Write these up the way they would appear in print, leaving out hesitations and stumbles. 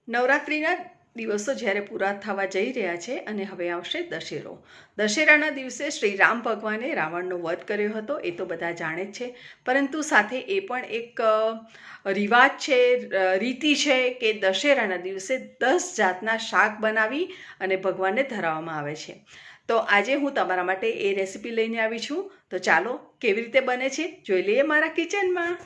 નવરાત્રિના દિવસો જ્યારે પૂરા થવા જઈ રહ્યા છે અને હવે આવશે દશેરો. દશેરાના દિવસે શ્રી રામ ભગવાને રાવણનો વધ કર્યો હતો, એ તો બધા જાણે જ છે. પરંતુ સાથે એ પણ એક રિવાજ છે, રીતિ છે કે દશેરાના દિવસે 10 જાતના શાક બનાવી અને ભગવાનને ધરાવવામાં આવે છે. તો આજે હું તમારા માટે એ રેસીપી લઈને આવી છું. તો ચાલો કેવી રીતે બને છે જોઈ લઈએ મારા કિચનમાં.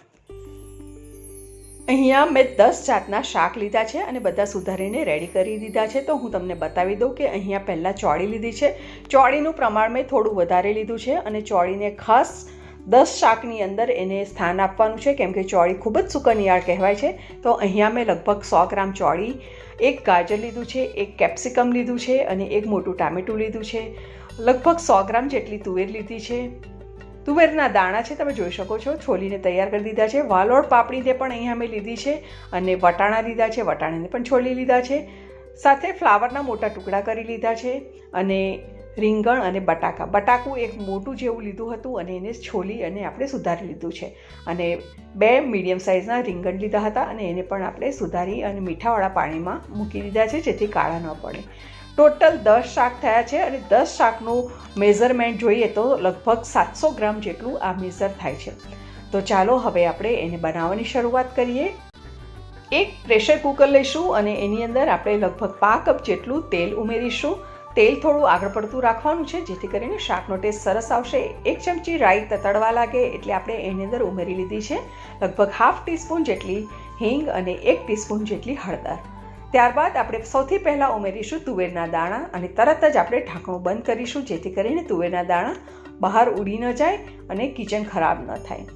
અહીંયા મેં 10 જાતના શાક લીધા છે અને બધા સુધારીને રેડી કરી દીધા છે. તો હું તમને બતાવી દઉં કે અહીંયા પહેલાં ચોળી લીધી છે. ચોળીનું પ્રમાણ મેં થોડું વધારે લીધું છે અને ચોળીને ખાસ 10 શાકની અંદર એને સ્થાન આપવાનું છે, કેમ કે ચોળી ખૂબ જ સુકનિયાળ કહેવાય છે. તો અહીંયા મેં લગભગ 100 ગ્રામ ચોળી, એક ગાજર લીધું છે, એક કેપ્સિકમ લીધું છે અને એક મોટું ટામેટું લીધું છે. લગભગ 100 ગ્રામ જેટલી તુવેર લીધી છે. તુવેરના દાણા છે, તમે જોઈ શકો છો, છોલીને તૈયાર કરી દીધા છે. વાલોળ પાપડીને પણ અહીંયા મેં લીધી છે અને વટાણા લીધા છે, વટાણાને પણ છોલી લીધા છે. સાથે ફ્લાવરના મોટા ટુકડા કરી લીધા છે અને રીંગણ અને બટાકું એક મોટું જેવું લીધું હતું અને એને છોલી અને આપણે સુધારી લીધું છે. અને 2 મીડિયમ સાઇઝના રીંગણ લીધા હતા અને એને પણ આપણે સુધારી અને મીઠાવાળા પાણીમાં મૂકી દીધા છે, જેથી કાળા ન પડે. ટોટલ 10 શાક થયા છે અને 10 શાકનું મેઝરમેન્ટ જોઈએ તો લગભગ 700 ગ્રામ જેટલું આ મેઝર થાય છે. તો ચાલો હવે આપણે એને બનાવવાની શરૂઆત કરીએ. એક પ્રેશર કુકર લઈશું અને એની અંદર આપણે લગભગ 5 કપ જેટલું તેલ ઉમેરીશું. તેલ થોડું આગળ પડતું રાખવાનું છે, જેથી કરીને શાકનો ટેસ્ટ સરસ આવશે. 1 ચમચી રાઈ તતડવા લાગે એટલે આપણે એની અંદર ઉમેરી લીધી છે લગભગ ½ ટીસ્પૂન જેટલી હિંગ અને 1 ટીસ્પૂન જેટલી હળદર. ત્યારબાદ આપણે સૌથી પહેલાં ઉમેરીશું તુવેરના દાણા અને તરત જ આપણે ઢાંકણું બંધ કરીશું, જેથી કરીને તુવેરના દાણા બહાર ઉડી ન જાય અને કિચન ખરાબ ન થાય.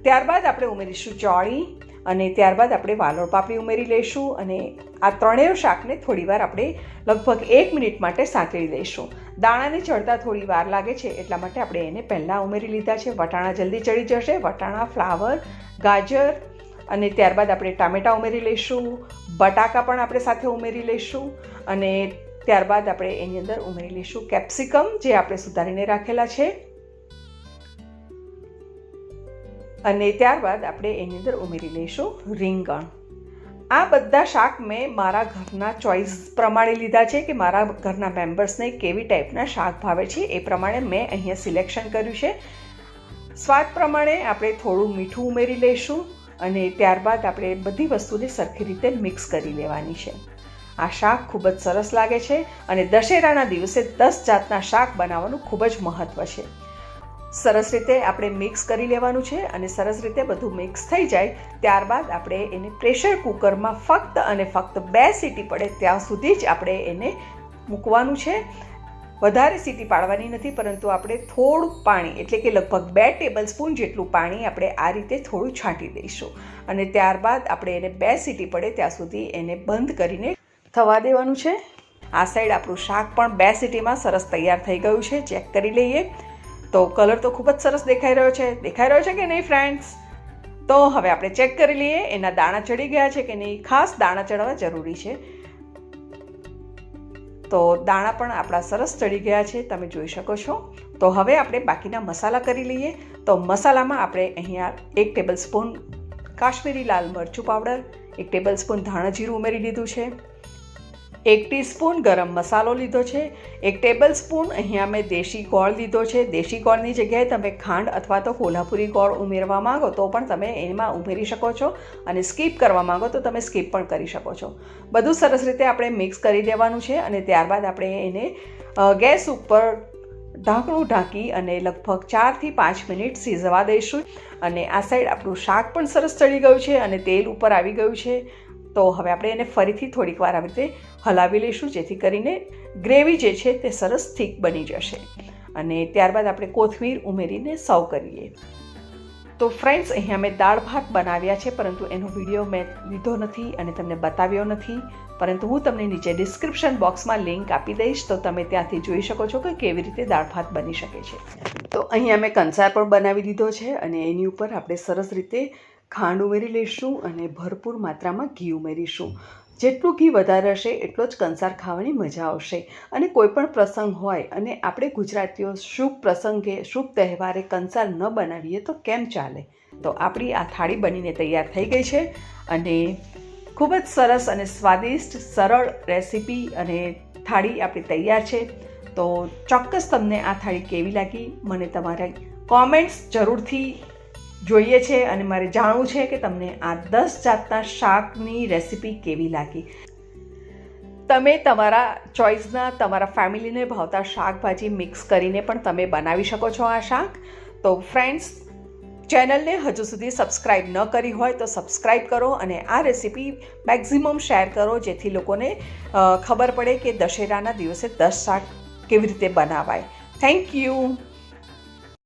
ત્યારબાદ આપણે ઉમેરીશું ચોળી અને ત્યારબાદ આપણે વાલોળ પાપડી ઉમેરી લઈશું અને આ ત્રણેય શાકને થોડીવાર આપણે લગભગ 1 મિનિટ માટે સાંતળી લઈશું. દાણાને ચડતા થોડી વાર લાગે છે, એટલા માટે આપણે એને પહેલાં ઉમેરી લીધા છે. વટાણા જલ્દી ચડી જશે. વટાણા, ફ્લાવર, ગાજર અને ત્યારબાદ આપણે ટામેટાં ઉમેરી લઈશું. બટાકા પણ આપણે સાથે ઉમેરી લઈશું અને ત્યારબાદ આપણે એની અંદર ઉમેરી લઈશું કેપ્સિકમ, જે આપણે સુધારીને રાખેલા છે. અને ત્યારબાદ આપણે એની અંદર ઉમેરી લઈશું રીંગણ. આ બધા શાક મેં મારા ઘરના ચોઈસ પ્રમાણે લીધા છે કે મારા ઘરના મેમ્બર્સને કેવી ટાઈપના શાક ભાવે છે એ પ્રમાણે મેં અહીંયા સિલેક્શન કર્યું છે. સ્વાદ પ્રમાણે આપણે થોડું મીઠું ઉમેરી લઈશું અને ત્યારબાદ આપણે બધી વસ્તુને સરખી રીતે મિક્સ કરી લેવાની છે. આ શાક ખૂબ જ સરસ લાગે છે અને દશેરાના દિવસે 10 જાતના શાક બનાવવાનું ખૂબ જ મહત્ત્વ છે. સરસ રીતે આપણે મિક્સ કરી લેવાનું છે અને સરસ રીતે બધું મિક્સ થઈ જાય ત્યારબાદ આપણે એને પ્રેશર કુકરમાં ફક્ત અને ફક્ત 2 સીટી પડે ત્યાં સુધી જ આપણે એને મૂકવાનું છે. વધારે સીટી પાડવાની નથી, પરંતુ આપણે થોડું પાણી એટલે કે લગભગ 2 ટેબલ સ્પૂન જેટલું પાણી આપણે આ રીતે થોડું છાંટી દઈશું અને ત્યારબાદ આપણે એને 2 સીટી પડે ત્યાં સુધી એને બંધ કરીને થવા દેવાનું છે. આ સાઈડ આપણું શાક પણ 2 સીટીમાં સરસ તૈયાર થઈ ગયું છે. ચેક કરી લઈએ. તો કલર તો ખૂબ જ સરસ દેખાઈ રહ્યો છે કે નહીં ફ્રેન્ડ્સ? તો હવે આપણે ચેક કરી લઈએ એના દાણા ચડી ગયા છે કે નહીં. ખાસ દાણા ચડવા જરૂરી છે. તો દાણા પણ આપણા સરસ ચડી ગયા છે, તમે જોઈ શકો છો. તો હવે આપણે બાકીના મસાલા કરી લઈએ. તો મસાલામાં આપણે અહીંયા 1 ટેબલ સ્પૂન કાશ્મીરી લાલ મરચું પાવડર, 1 ટેબલ સ્પૂન ધાણા જીરું ઉમેરી દીધું છે, 1 ટીસ્પૂન ગરમ મસાલો લીધો છે, 1 ટેબલ સ્પૂન અહીંયા મેં દેશી ગોળ લીધો છે. દેશી ગોળની જગ્યાએ તમે ખાંડ અથવા તો કોલ્હાપુરી ગોળ ઉમેરવા માંગો તો પણ તમે એમાં ઉમેરી શકો છો અને સ્કીપ કરવા માંગો તો તમે સ્કીપ પણ કરી શકો છો. બધું સરસ રીતે આપણે મિક્સ કરી દેવાનું છે અને ત્યારબાદ આપણે એને ગેસ ઉપર ઢાંકણું ઢાંકી અને લગભગ 4 થી 5 મિનિટ સિઝવા દઈશું. અને આ સાઈડ આપણું શાક પણ સરસ ચડી ગયું છે અને તેલ ઉપર આવી ગયું છે. તો હવે આપણે એને ફરીથી થોડીક વાર આવી રીતે હલાવી લઈશું, જેથી કરીને ગ્રેવી જે છે તે સરસ થીક બની જશે. અને ત્યારબાદ આપણે કોથમીર ઉમેરીને સર્વ કરીએ. તો ફ્રેન્ડ્સ, અહીંયા મેં દાળ ભાત બનાવ્યા છે, પરંતુ એનો વિડીયો મેં લીધો નથી અને તમને બતાવ્યો નથી, પરંતુ હું તમને નીચે ડિસ્ક્રિપ્શન બોક્સમાં લિંક આપી દઈશ, તો તમે ત્યાંથી જોઈ શકો છો કે કેવી રીતે દાળ ભાત બની શકે છે. તો અહીંયા મેં કંસાર પણ બનાવી દીધો છે અને એની ઉપર આપણે સરસ રીતે ખાંડ ઉમેરી લઈશું અને ભરપૂર માત્રામાં ઘી ઉમેરીશું. જેટલું ઘી વધારે હશે એટલો જ કંસાર ખાવાની મજા આવશે. અને કોઈ પણ પ્રસંગ હોય અને આપણે ગુજરાતીઓ શુભ પ્રસંગે શુભ તહેવારે કંસાર ન બનાવીએ તો કેમ ચાલે? તો આપણી આ થાળી બનીને તૈયાર થઈ ગઈ છે અને ખૂબ જ સરસ અને સ્વાદિષ્ટ સરળ રેસીપી અને થાળી આપણી તૈયાર છે. તો ચોક્કસ તમને આ થાળી કેવી લાગી મને તમારા કોમેન્ટ્સ જરૂરથી જોઈએ છે અને મારે જાણવું છે કે તમને આ 10 જાતના શાકની રેસીપી કેવી લાગી. તમે તમારા ચોઈસના તમારા ફેમિલીને ભાવતા શાકભાજી મિક્સ કરીને પણ તમે બનાવી શકો છો આ શાક. તો ફ્રેન્ડ્સ, ચેનલને હજુ સુધી સબસ્ક્રાઈબ ન કરી હોય તો સબસ્ક્રાઈબ કરો અને આ રેસીપી મેક્સિમમ શેર કરો, જેથી લોકોને ખબર પડે કે દશેરાના દિવસે 10 શાક કેવી રીતે બનાવાય. Thank you.